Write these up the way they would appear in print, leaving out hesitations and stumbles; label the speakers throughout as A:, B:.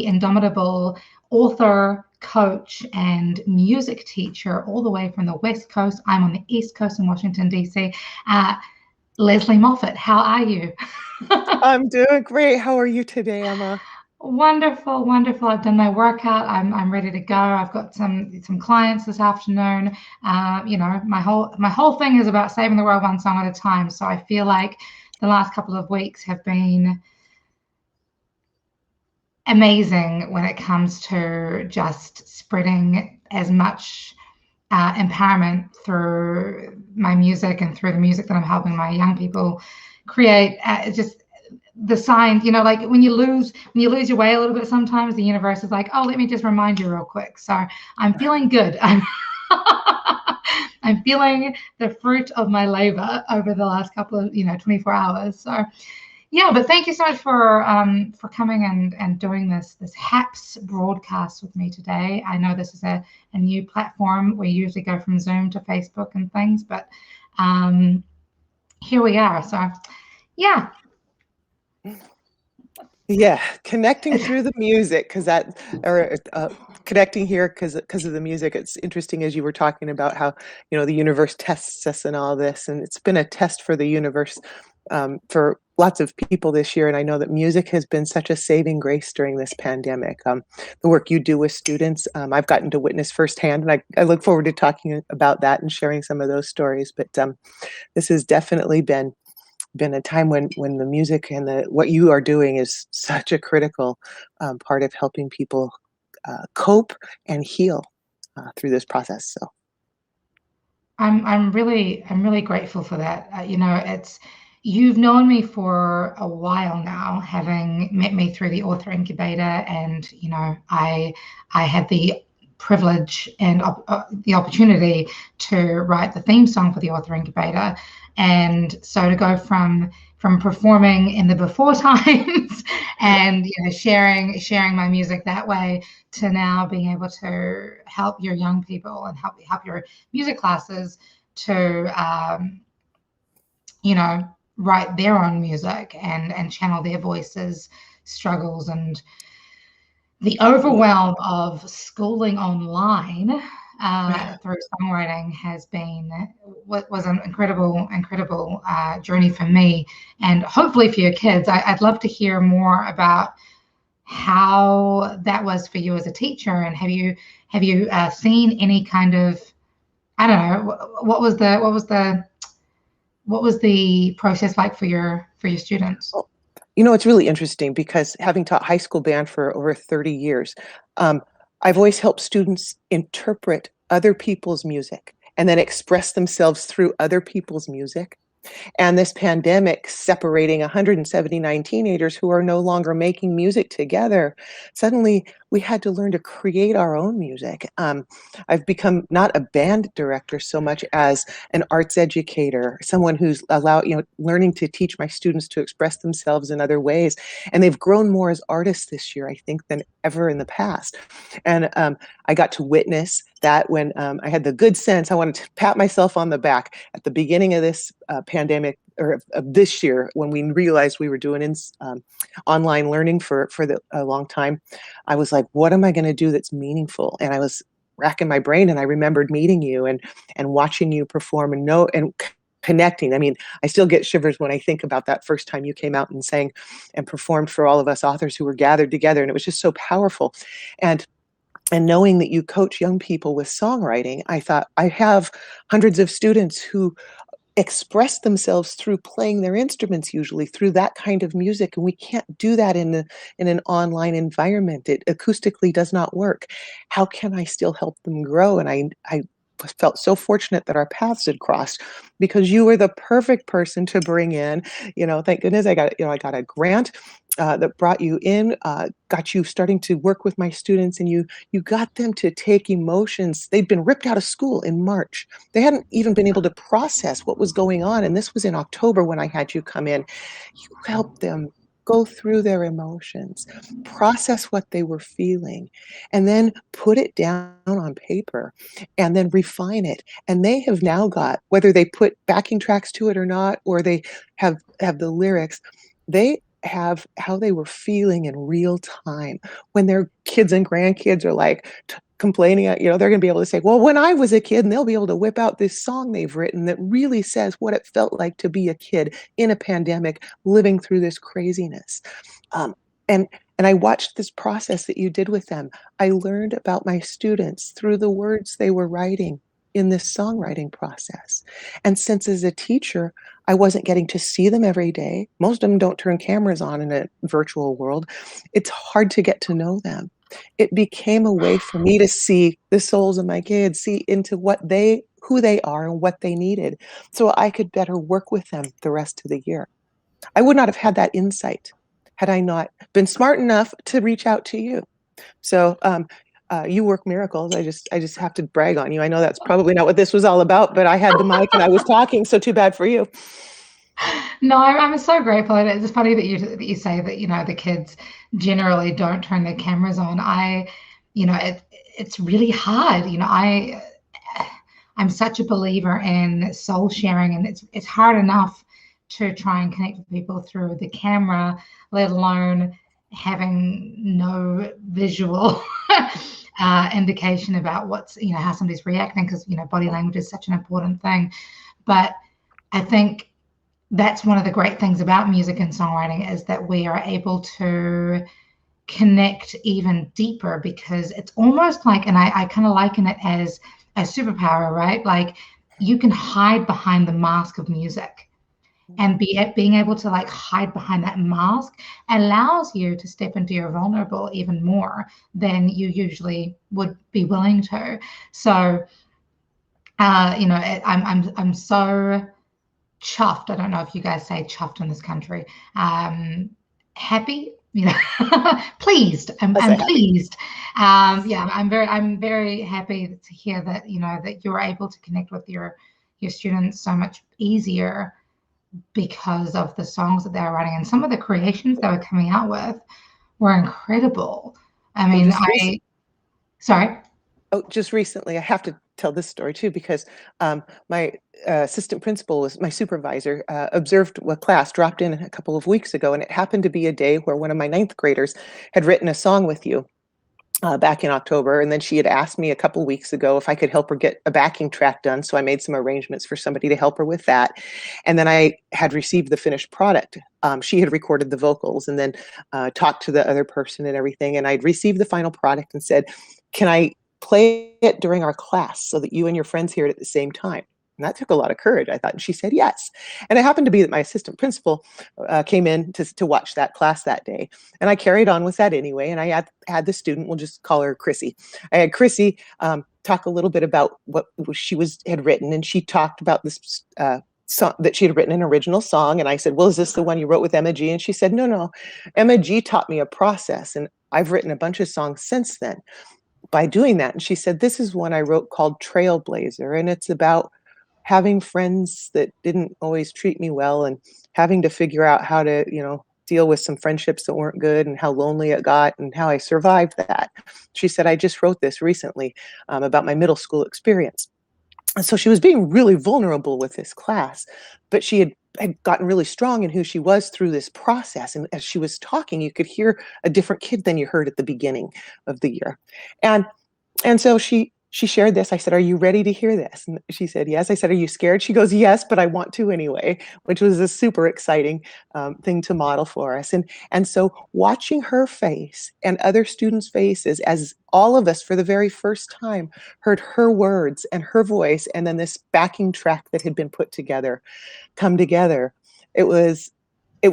A: indomitable author, coach, and music teacher all the way from the West Coast. I'm on the East Coast in Washington, D.C. Lesley Moffatt, how are you?
B: I'm doing great. How are you today, Emma?
A: Wonderful, wonderful. I've done my workout. I'm ready to go. I've got some clients this afternoon. My whole thing is about saving the world one song at a time. So I feel like the last couple of weeks have been amazing when it comes to just spreading as much empowerment through my music and through the music that I'm helping my young people create. Just the sign, like when you lose your way a little bit, sometimes the universe is like, oh, let me just remind you real quick. So I'm feeling good. I'm feeling the fruit of my labor over the last couple of 24 hours. So yeah, but thank you so much for coming and doing this HAPS broadcast with me today. I know this is a new platform. We usually go from Zoom to Facebook and things, but here we are. So yeah.
B: Yeah, connecting through the music, connecting here because of the music. It's interesting as you were talking about how the universe tests us and all this, and it's been a test for the universe for lots of people this year. And I know that music has been such a saving grace during this pandemic. The work you do with students, I've gotten to witness firsthand, and I look forward to talking about that and sharing some of those stories. But this has definitely been a time when the music and what you are doing is such a critical part of helping people cope and heal through this process. So
A: I'm really grateful for that. It's you've known me for a while now, having met me through the author incubator, and I had the privilege and the opportunity to write the theme song for the author incubator, and so to go from performing in the before times and sharing my music that way to now being able to help your young people and help your music classes to write their own music and channel their voices, struggles, and the overwhelm of schooling online through songwriting has been was an incredible journey for me, and hopefully for your kids. I'd love to hear more about how that was for you as a teacher, and have you seen any kind of, I don't know, what was the process like for your students?
B: it's really interesting because having taught high school band for over 30 years, I've always helped students interpret other people's music and then express themselves through other people's music. And this pandemic separating 179 teenagers who are no longer making music together, suddenly we had to learn to create our own music. I've become not a band director so much as an arts educator, someone who's learning to teach my students to express themselves in other ways. And they've grown more as artists this year, I think, than ever in the past. And I got to witness that when I had the good sense, I wanted to pat myself on the back at the beginning of this pandemic, or of this year, when we realized we were doing online learning for a long time. I was like, what am I going to do that's meaningful? And I was racking my brain, and I remembered meeting you and watching you perform and connecting. I mean, I still get shivers when I think about that first time you came out and sang and performed for all of us authors who were gathered together. And it was just so powerful. And knowing that you coach young people with songwriting, I thought, I have hundreds of students who express themselves through playing their instruments, usually through that kind of music, and we can't do that in an online environment. It acoustically does not work. How can I still help them grow? And I felt so fortunate that our paths had crossed, because you were the perfect person to bring in. Thank goodness I got a grant that brought you in, got you starting to work with my students, and you got them to take emotions. They'd been ripped out of school in March. They hadn't even been able to process what was going on, and this was in October when I had you come in. You helped them go through their emotions, process what they were feeling, and then put it down on paper, and then refine it. And they have now got, whether they put backing tracks to it or not, or they have the lyrics, they have how they were feeling in real time when their kids and grandkids are like complaining, they're going to be able to say, well, when I was a kid, and they'll be able to whip out this song they've written that really says what it felt like to be a kid in a pandemic, living through this craziness. Um, and I watched this process that you did with them. I learned about my students through the words they were writing in this songwriting process. And since as a teacher, I wasn't getting to see them every day. Most of them don't turn cameras on in a virtual world. It's hard to get to know them. It became a way for me to see the souls of my kids, see into who they are and what they needed, so I could better work with them the rest of the year. I would not have had that insight had I not been smart enough to reach out to you. So you work miracles. I just have to brag on you. I know that's probably not what this was all about, but I had the mic and I was talking, so too bad for you.
A: No, I'm so grateful. And it's funny that you say that, the kids generally don't turn their cameras on. It's really hard. I'm such a believer in soul sharing, and it's hard enough to try and connect with people through the camera, let alone having no visual indication about how somebody's reacting, because body language is such an important thing. But I think that's one of the great things about music and songwriting, is that we are able to connect even deeper, because it's almost like, and I kind of liken it as a superpower, right? Like, you can hide behind the mask of music, and being able to like hide behind that mask allows you to step into your vulnerable even more than you usually would be willing to. So, I'm so chuffed. I don't know if you guys say chuffed in this country. Happy, pleased. I'm pleased. I'm very happy to hear that that you're able to connect with your students so much easier because of the songs that they were writing, and some of the creations they were coming out with were incredible. I mean, sorry.
B: Oh, just recently, I have to tell this story too, because my assistant principal was my supervisor, observed a class, dropped in a couple of weeks ago, and it happened to be a day where one of my 9th graders had written a song with you back in October. And then she had asked me a couple weeks ago if I could help her get a backing track done. So I made some arrangements for somebody to help her with that. And then I had received the finished product. She had recorded the vocals and then talked to the other person and everything. And I'd received the final product and said, can I play it during our class so that you and your friends hear it at the same time? And that took a lot of courage, I thought. And she said yes. And it happened to be that my assistant principal came in to watch that class that day. And I carried on with that anyway. And I had the student, we'll just call her Chrissy. I had Chrissy talk a little bit about what she had written. And she talked about this song that she had written, an original song. And I said, well, is this the one you wrote with Emma G? And she said, no. Emma G taught me a process. And I've written a bunch of songs since then by doing that. And she said, this is one I wrote called Trailblazer. And it's about having friends that didn't always treat me well and having to figure out how to, deal with some friendships that weren't good and how lonely it got and how I survived that. She said, I just wrote this recently about my middle school experience. And so she was being really vulnerable with this class, but she had gotten really strong in who she was through this process. And as she was talking, you could hear a different kid than you heard at the beginning of the year. And so she shared this. I said, are you ready to hear this? And she said, yes. I said, are you scared? She goes, yes, but I want to anyway, which was a super exciting thing to model for us. And so watching her face and other students' faces, as all of us for the very first time heard her words and her voice, and then this backing track that had been put together come together, it was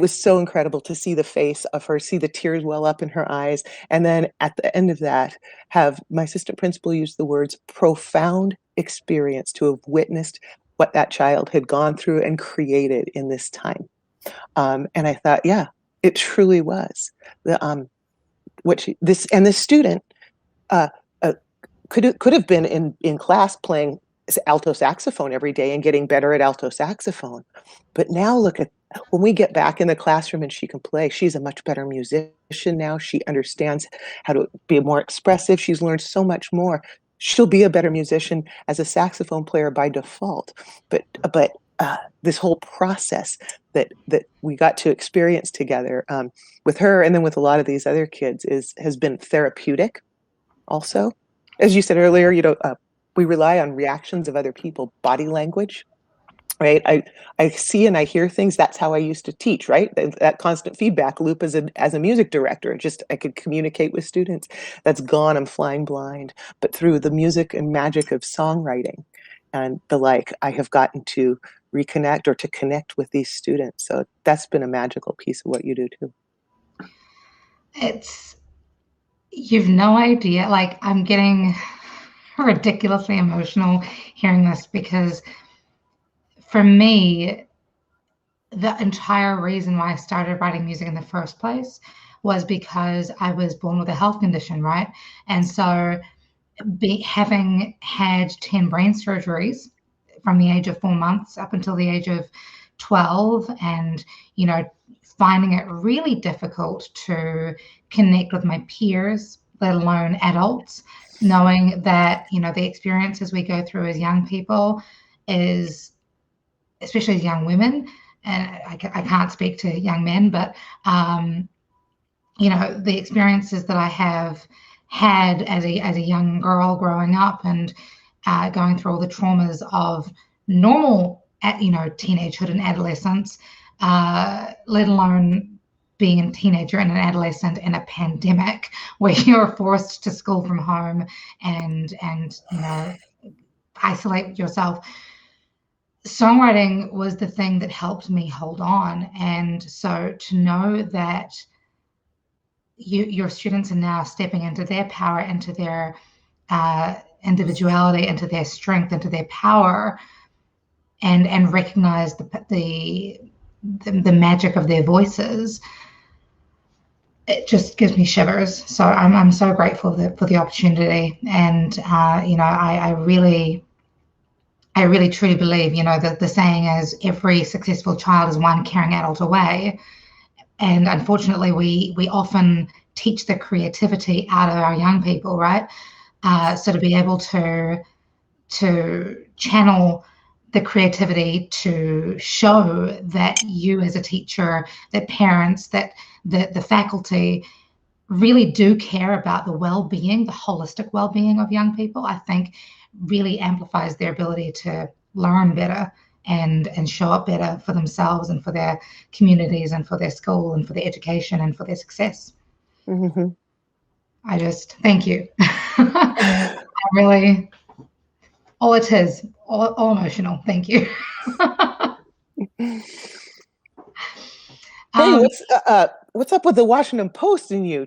B: so incredible to see the face of her, see the tears well up in her eyes. And then at the end of that, have my assistant principal use the words profound experience to have witnessed what that child had gone through and created in this time. And I thought, yeah, it truly was. This student could have been in class playing alto saxophone every day and getting better at alto saxophone. But now look at, when we get back in the classroom and she can play, she's a much better musician now. She understands how to be more expressive. She's learned so much more. She'll be a better musician as a saxophone player by default. But this whole process that we got to experience together with her, and then with a lot of these other kids, has been therapeutic. Also, as you said earlier, we rely on reactions of other people, body language. Right. I see and I hear things. That's how I used to teach, right? That constant feedback loop as a music director. I could communicate with students. That's gone. I'm flying blind. But through the music and magic of songwriting and the like, I have gotten to reconnect or to connect with these students. So that's been a magical piece of what you do too.
A: You've no idea. Like, I'm getting ridiculously emotional hearing this, because for me, the entire reason why I started writing music in the first place was because I was born with a health condition, right? And so having had 10 brain surgeries from the age of 4 months up until the age of 12, and, finding it really difficult to connect with my peers, let alone adults, knowing that, the experiences we go through as young people is, especially as young women, and I can't speak to young men, but, the experiences that I have had as a young girl growing up, and going through all the traumas of normal, teenagehood and adolescence, let alone being a teenager and an adolescent in a pandemic where you're forced to school from home and isolate yourself. Songwriting was the thing that helped me hold on. And so to know that your students are now stepping into their power, into their individuality, into their strength, into their power, and recognize the magic of their voices, it just gives me shivers. So I'm so grateful for the opportunity. And I really truly believe, that the saying is, every successful child is one caring adult away. And unfortunately, we often teach the creativity out of our young people, right? So to be able to channel the creativity, to show that you as a teacher, that parents, that the faculty really do care about the well-being, the holistic well-being of young people, I think really amplifies their ability to learn better and show up better for themselves and for their communities and for their school and for their education and for their success.
B: Mm-hmm.
A: I just thank you. I really, all it is, all emotional. Thank you.
B: Hey, what's up with the Washington Post and you?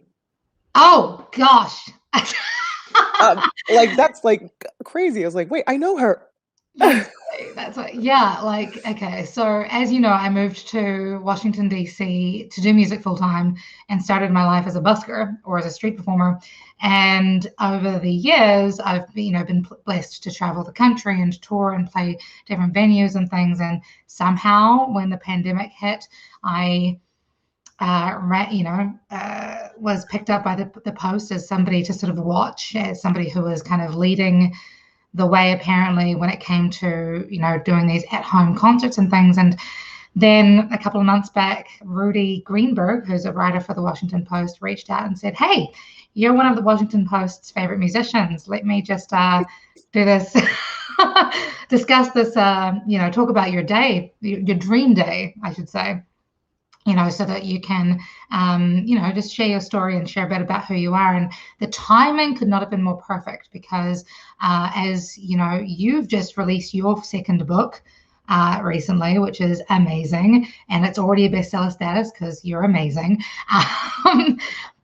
A: Oh gosh.
B: Like, that's like crazy. I was like, wait, I know her.
A: That's what, yeah, like, okay. So as you know, I moved to Washington, D.C. to do music full time and started my life as a busker or as a street performer. And over the years, I've been blessed to travel the country and tour and play different venues and things. And somehow when the pandemic hit, I was picked up by the Post as somebody to sort of watch, as somebody who was kind of leading the way, apparently, when it came to, doing these at-home concerts and things. And then a couple of months back, Rudy Greenberg, who's a writer for the Washington Post, reached out and said, "Hey, you're one of the Washington Post's favorite musicians. Let me just do this, discuss this, talk about your day, your dream day, I should say, so that you can, just share your story and share a bit about who you are." And the timing could not have been more perfect, because as you've just released your second book recently, which is amazing, and it's already a bestseller status because you're amazing.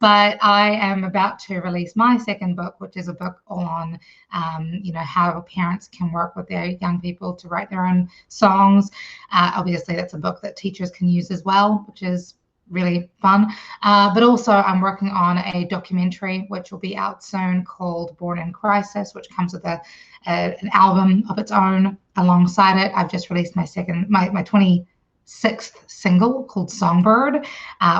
A: But I am about to release my second book, which is a book all on, how parents can work with their young people to write their own songs. Obviously, that's a book that teachers can use as well, which is really fun. But also, I'm working on a documentary, which will be out soon, called Born in Crisis, which comes with an album of its own alongside it. I've just released my 26th single called Songbird,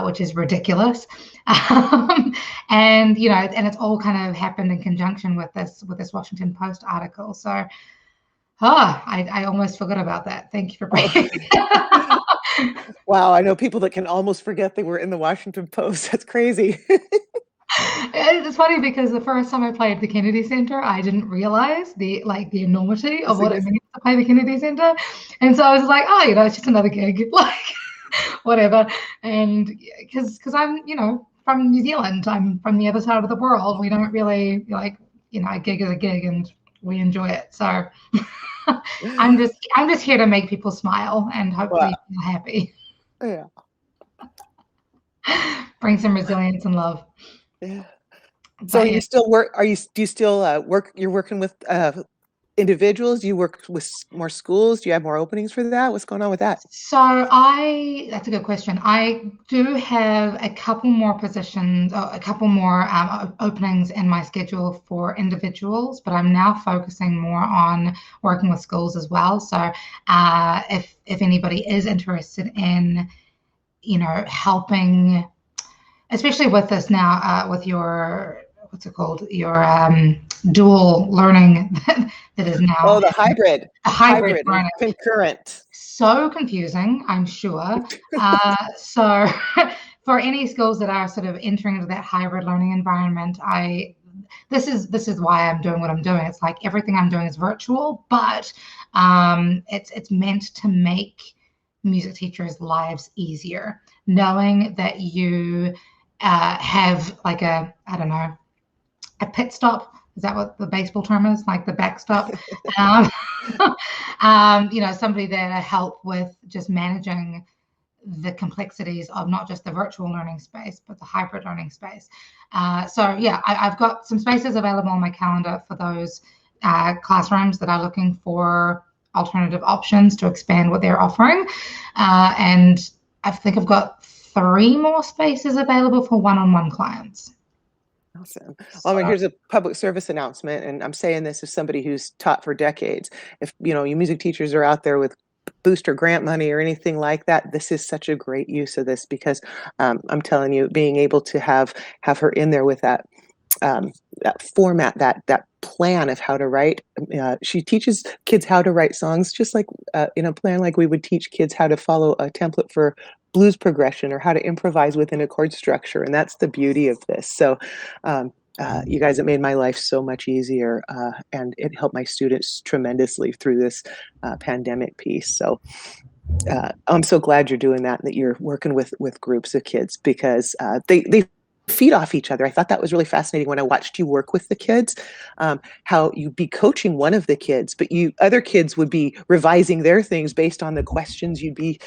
A: which is ridiculous. And and it's all kind of happened in conjunction with this Washington Post article. So I almost forgot about that. Thank you for bringing
B: Wow, I know people that can almost forget they were in the Washington Post. That's crazy.
A: It's funny because the first time I played the Kennedy Center, I didn't realize the enormity of what it means to play the Kennedy Center. And so I was like, oh, it's just another gig, like whatever. And because I'm, from New Zealand, I'm from the other side of the world. We don't really a gig is a gig and we enjoy it. So I'm just here to make people smile and hopefully
B: Wow.
A: feel happy.
B: Yeah.
A: Bring some resilience and love.
B: Yeah. So
A: But
B: you
A: yeah.
B: still work, do you still work, you're working with individuals? Do you work with more schools? Do you have more openings for that? What's going on with that?
A: So that's a good question. I do have a couple more positions, or a couple more openings in my schedule for individuals, but I'm now focusing more on working with schools as well. So if anybody is interested in, helping, especially with this now, with your what's it called, your dual learning that is now
B: Oh, the hybrid,
A: a hybrid
B: hybrid and
A: learning.
B: concurrent.
A: So confusing, I'm sure. So for any schools that are sort of entering into that hybrid learning environment, this is why I'm doing what I'm doing. It's like everything I'm doing is virtual, but it's meant to make music teachers' lives easier, knowing that you have like I don't know, a pit stop. Is that what the baseball term is? Like the backstop? Um, somebody there to help with just managing the complexities of not just the virtual learning space, but the hybrid learning space. So yeah, I've got some spaces available on my calendar for those classrooms that are looking for alternative options to expand what they're offering. And I think I've got 3 more spaces available for one-on-one clients.
B: Awesome. Well, I mean, here's a public service announcement, and I'm saying this as somebody who's taught for decades. If you music teachers are out there with booster grant money or anything like that, this is such a great use of this because I'm telling you, being able to have her in there with that that format, that plan of how to write. She teaches kids how to write songs, just like in a plan like we would teach kids how to follow a template for blues progression or how to improvise within a chord structure. And that's the beauty of this. So you guys have made my life so much easier, and it helped my students tremendously through this pandemic piece. So I'm so glad you're doing that, and that you're working with groups of kids because they feed off each other. I thought that was really fascinating when I watched you work with the kids, how you'd be coaching one of the kids, but other kids would be revising their things based on the questions you'd be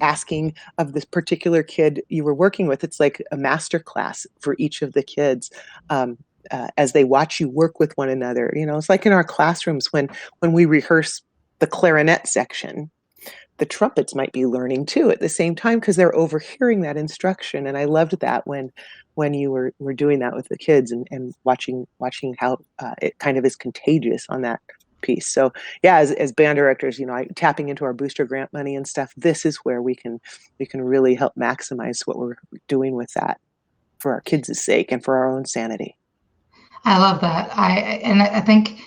B: asking of this particular kid you were working with. It's like a master class for each of the kids. As they watch you work with one another, it's like in our classrooms when we rehearse the clarinet section, the trumpets might be learning too at the same time because they're overhearing that instruction. And I loved that when you were doing that with the kids and watching how it kind of is contagious on that piece. So yeah, as band directors, tapping into our booster grant money and stuff, this is where we can really help maximize what we're doing with that for our kids' sake and for our own sanity.
A: I love that. I think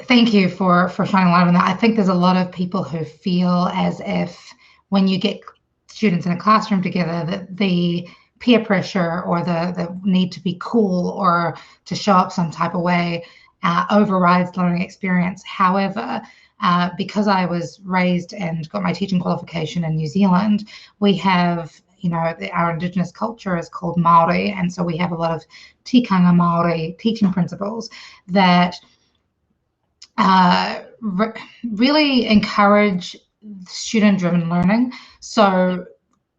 A: thank you for shining light on that. I think there's a lot of people who feel as if when you get students in a classroom together, that the peer pressure or the need to be cool or to show up some type of way overrides learning experience. However, because I was raised and got my teaching qualification in New Zealand, we have, our Indigenous culture is called Māori, and so we have a lot of tikanga Māori teaching principles that really encourage student-driven learning. So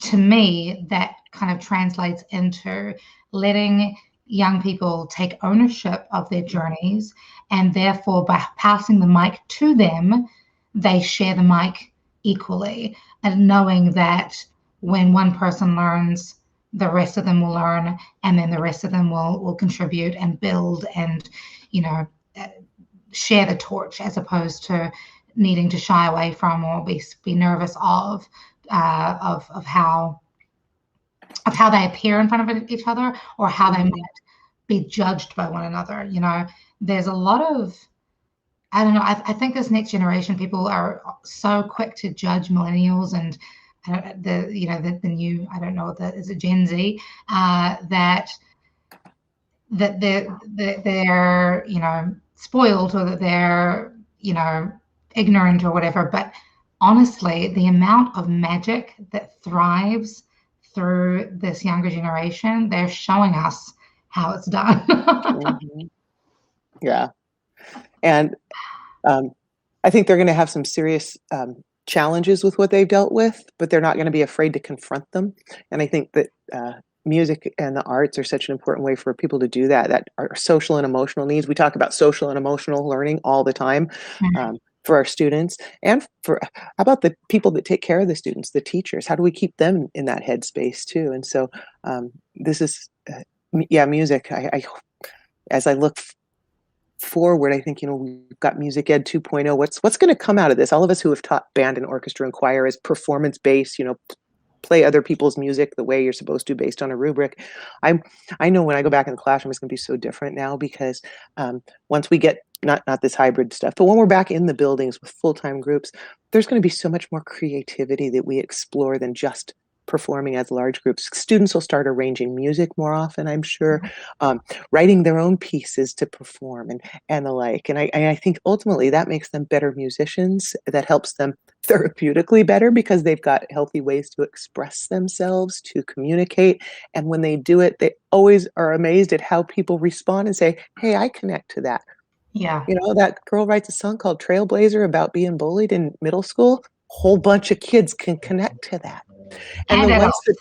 A: to me, that kind of translates into letting young people take ownership of their journeys, and therefore by passing the mic to them, they share the mic equally, and knowing that when one person learns, the rest of them will learn, and then the rest of them will contribute and build and share the torch, as opposed to needing to shy away from or be nervous of how they appear in front of each other, or how they might be judged by one another. There's a lot of I don't know. I think this next generation, people are so quick to judge millennials and the new, I don't know what that is, a Gen Z, that they're spoiled, or that they're ignorant or whatever. But honestly, the amount of magic that thrives through this younger generation, they're showing us how it's done.
B: Mm-hmm. Yeah. And I think they're going to have some serious challenges with what they've dealt with, but they're not going to be afraid to confront them. And I think that music and the arts are such an important way for people to do that. That are social and emotional needs. We talk about social and emotional learning all the time for our students, and for how about the people that take care of the students, the teachers? How do we keep them in that headspace too? And so this is, music. As I look forward, I think, we've got Music Ed 2.0. What's going to come out of this? All of us who have taught band and orchestra and choir as performance-based, play other people's music the way you're supposed to based on a rubric. I know when I go back in the classroom, it's going to be so different now, because once we get not this hybrid stuff, but when we're back in the buildings with full-time groups, there's going to be so much more creativity that we explore than just performing as large groups. Students will start arranging music more often, I'm sure, writing their own pieces to perform and the like. And I think ultimately that makes them better musicians. That helps them therapeutically better, because they've got healthy ways to express themselves, to communicate. And when they do it, they always are amazed at how people respond and say, hey, I connect to that.
A: Yeah.
B: That girl writes a song called Trailblazer about being bullied in middle school. Whole bunch of kids can connect to that. And the ones that,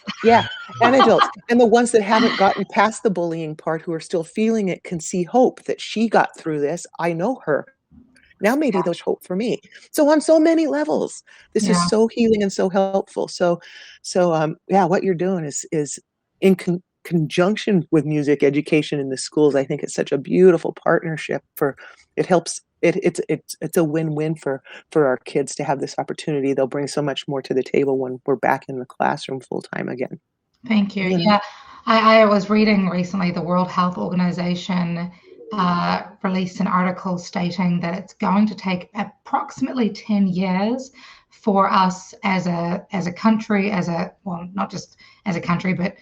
B: and adults, and the ones that haven't gotten past the bullying part, who are still feeling it, can see hope that she got through this. I know her. Now maybe there's hope for me. So on so many levels, this is so healing and so helpful. So what you're doing is in conjunction with music education in the schools. I think it's such a beautiful partnership. It helps. It's a win-win for our kids to have this opportunity. They'll bring so much more to the table when we're back in the classroom full time again.
A: Thank you. Yeah, I was reading recently the World Health Organization released an article stating that it's going to take approximately 10 years for us as a country, not just as a country, but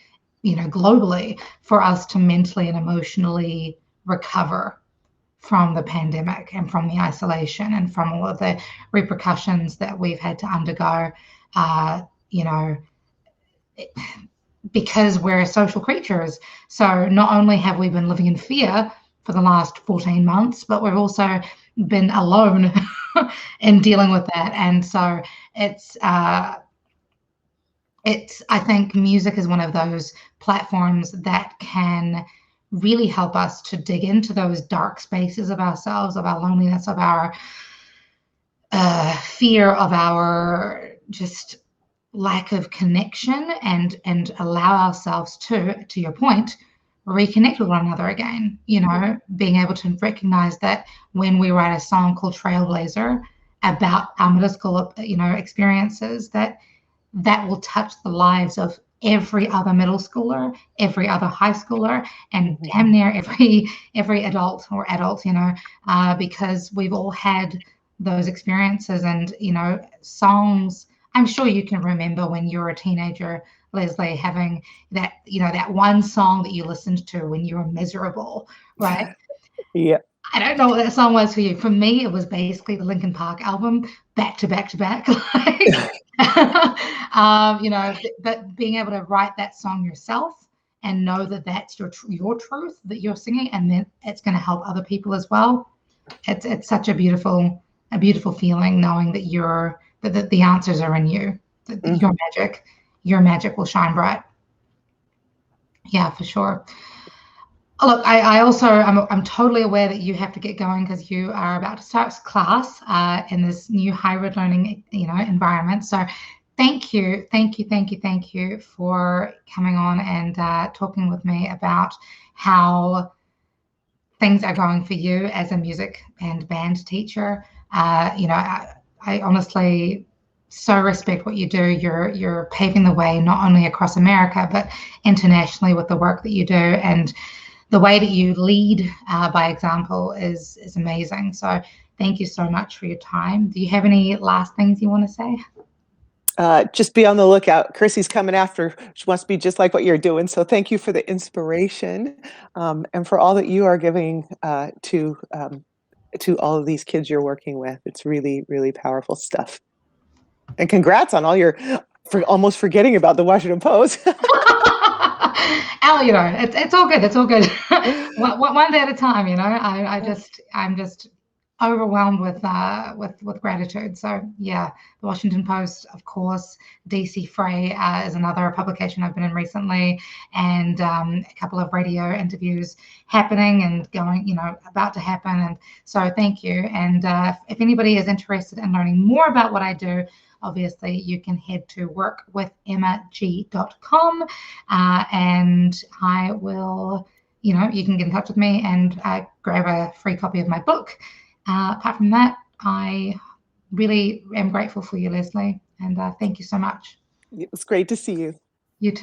A: globally, for us to mentally and emotionally recover from the pandemic and from the isolation and from all of the repercussions that we've had to undergo, because we're social creatures. So not only have we been living in fear for the last 14 months, but we've also been alone in dealing with that. And so I think music is one of those platforms that can really help us to dig into those dark spaces of ourselves, of our loneliness, of our fear, of our just lack of connection, and allow ourselves to your point, reconnect with one another again. Being able to recognize that when we write a song called Trailblazer about our middle school, experiences, that will touch the lives of every other middle schooler, every other high schooler, and damn near every adult, because we've all had those experiences. And songs, I'm sure you can remember when you were a teenager, Lesley, having that one song that you listened to when you were miserable, right?
B: Yeah.
A: I don't know what that song was for you. For me, it was basically the Linkin Park album, back to back to back. But being able to write that song yourself and know that that's your truth that you're singing, and then it's going to help other people as well. It's such a beautiful feeling, knowing that the answers are in you. That your magic will shine bright. Yeah, for sure. Look, I'm totally aware that you have to get going because you are about to start class in this new hybrid learning, environment. So thank you for coming on and talking with me about how things are going for you as a music and band teacher. I honestly so respect what you do. You're paving the way not only across America but internationally with the work that you do, and the way that you lead by example is amazing. So thank you so much for your time. Do you have any last things you want to say?
B: Just be on the lookout. Chrissy's coming after. She wants to be just like what you're doing. So thank you for the inspiration, and for all that you are giving to all of these kids you're working with. It's really, really powerful stuff. And congrats on all your, for almost forgetting about the Washington Post.
A: Al, it's all good. It's all good. One day at a time, I'm just overwhelmed with gratitude. So yeah, the Washington Post, of course. DC Fray is another publication I've been in recently, and a couple of radio interviews happening and going, about to happen. And so thank you. And if anybody is interested in learning more about what I do, obviously you can head to workwithemmag.com, and I will, you can get in touch with me and grab a free copy of my book. Apart from that, I really am grateful for you, Lesley, and thank you so much.
B: It was great to see you.
A: You too.